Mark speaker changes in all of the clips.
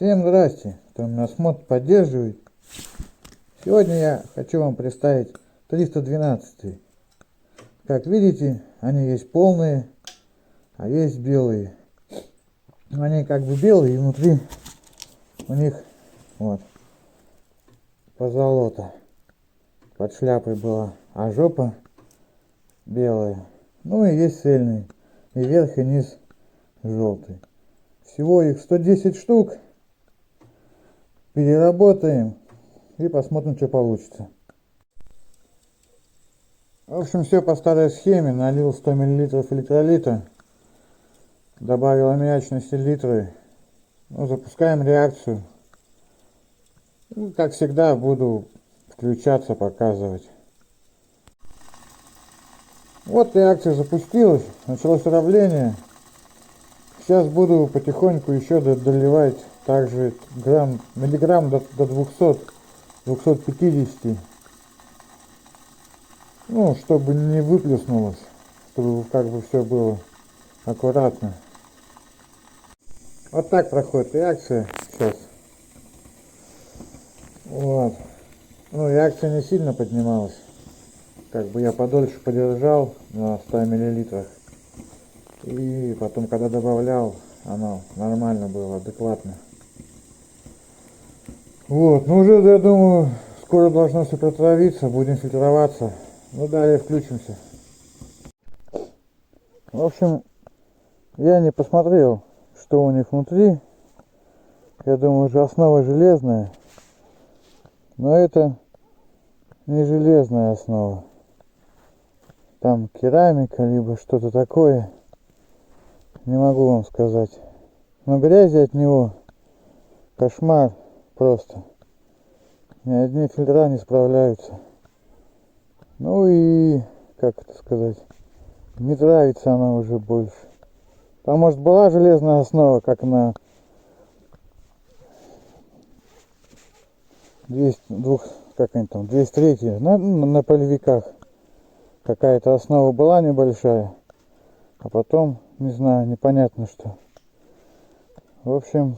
Speaker 1: Всем здрасте, кто меня смотрит, поддерживает. Сегодня я хочу вам представить 312. Как видите, они есть полные, а есть белые. Они как бы белые, и внутри у них вот позолота под шляпой была, а жопа белая. Ну и есть цельные, и верх и низ желтый. Всего их 110 штук. Переработаем и посмотрим, что получится. В общем, все по старой схеме. Налил 100 мл электролита, добавил аммиачной селитры. Ну, запускаем реакцию. Ну, как всегда, буду включаться, показывать. Вот реакция запустилась, началось давление. Сейчас буду потихоньку еще доливать также миллиграмм до 200-250. Ну, чтобы не выплеснулось, чтобы как бы все было аккуратно. Вот так проходит реакция сейчас. Вот. Ну, реакция не сильно поднималась. Как бы я подольше подержал на 100 миллилитрах. И потом, когда добавлял, оно нормально было, адекватно. Вот, ну уже, я думаю, скоро должно все протравиться, будем фильтроваться. Ну, далее включимся. В общем, я не посмотрел, что у них внутри. Я думаю, уже основа железная. Но это не железная основа. Там керамика, либо что-то такое. Не могу вам сказать. Но грязи от него кошмар просто. Ни одни фильтра не справляются. Ну и, как это сказать, не нравится она уже больше. Там, может, была железная основа, как на 203, на полевиках. Какая-то основа была небольшая, а потом, не знаю, непонятно что. В общем,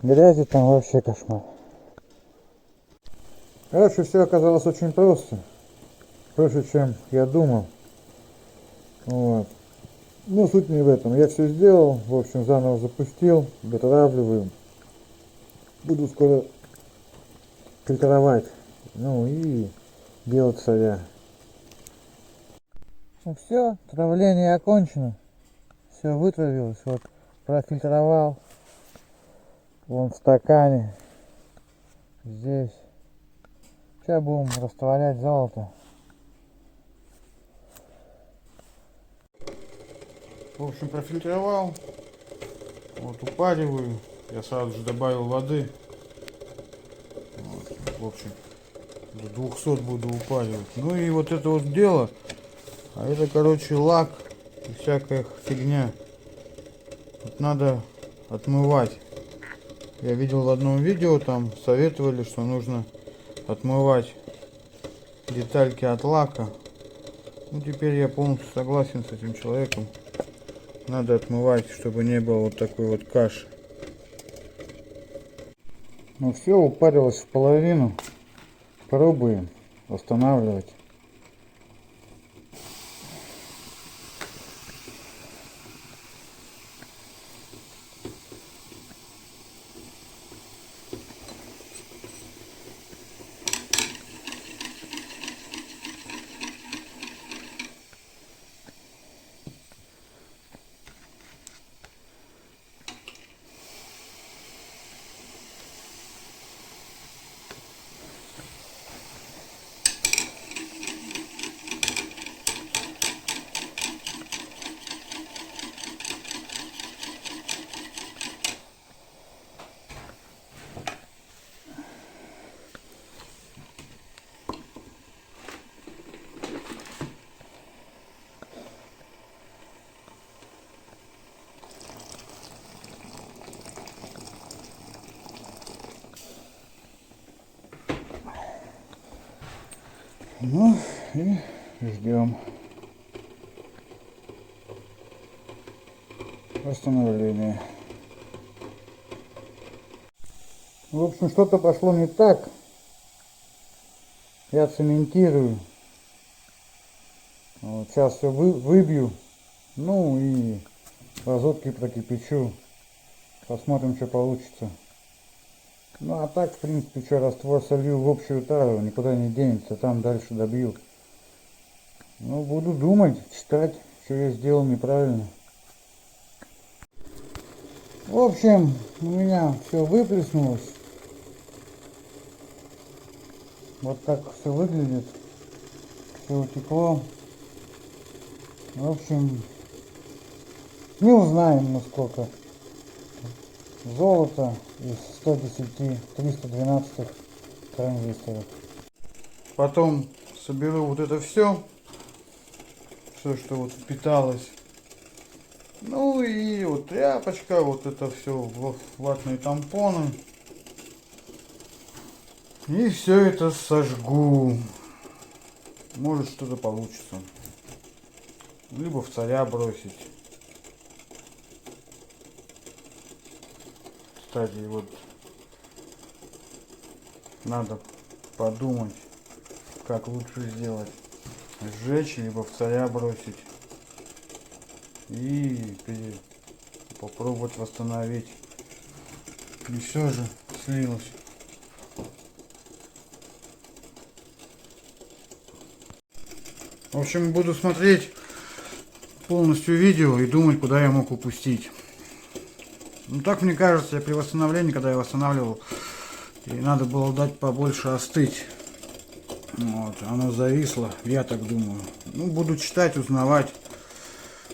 Speaker 1: грязи там вообще кошмар. Короче, все оказалось очень просто. Проще, чем я думал. Вот. Но суть не в этом. Я все сделал, в общем, заново запустил, дотравливаю. Буду скоро фильтровать. Ну и делать соя. Ну все, травление окончено. Все вытравилось. Вот профильтровал. Вон в стакане. Здесь. Сейчас будем растворять золото. В общем, профильтровал. Вот упариваю. Я сразу же добавил воды. Вот, в общем, до 200 буду упаривать. Ну и вот это вот дело. А это, короче, лак и всякая фигня. Вот надо отмывать. Я видел в одном видео, там советовали, что нужно отмывать детальки от лака. Ну, теперь я полностью согласен с этим человеком. Надо отмывать, чтобы не было вот такой вот каши. Ну все, упарилось в половину. Пробуем восстанавливать. Ну и ждем восстановления. В общем, что-то пошло не так. Я цементирую. Вот, сейчас все выбью. Ну и в азотке прокипячу. Посмотрим, что получится. Ну а так, в принципе, что, раствор солью в общую тару, никуда не денется, там дальше добью. Ну, буду думать, читать, что я сделал неправильно. В общем, у меня все выплеснулось. Вот так все выглядит. Все утекло. В общем, не узнаем, насколько золото из 110 312 транзисторов. Потом соберу вот это все, что вот питалось. Ну и вот тряпочка, вот это все, ватные тампоны. И все это сожгу. Может, что-то получится. Либо в царя бросить. Кстати, вот надо подумать, как лучше сделать. Сжечь, либо в царя бросить. И попробовать восстановить. И все же слилось. В общем, буду смотреть полностью видео и думать, куда я мог упустить. Ну так мне кажется, я при восстановлении, когда я восстанавливал, и надо было дать побольше остыть. Вот, оно зависло, я так думаю. Ну, буду читать, узнавать,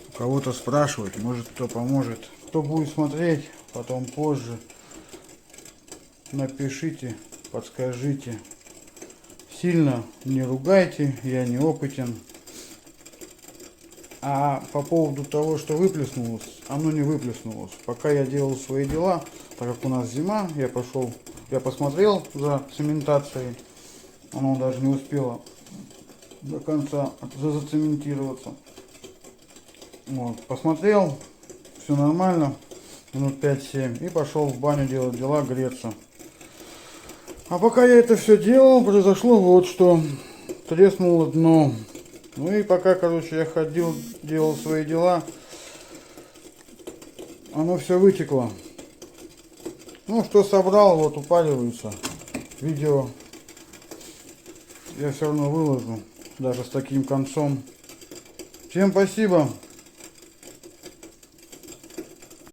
Speaker 1: у кого-то спрашивать, может кто поможет. Кто будет смотреть, потом позже, напишите, подскажите. Сильно не ругайте, я неопытен. А по поводу того, что выплеснулось, оно не выплеснулось. Пока я делал свои дела, так как у нас зима, я посмотрел за цементацией. Оно даже не успело до конца зацементироваться. Вот, посмотрел, все нормально, минут 5-7, и пошел в баню делать дела, греться. А пока я это все делал, произошло вот что. Треснуло дно. Ну и пока, короче, я ходил, делал свои дела, оно все вытекло. Ну, что собрал, вот упаривается. Видео я все равно выложу, даже с таким концом. Всем спасибо.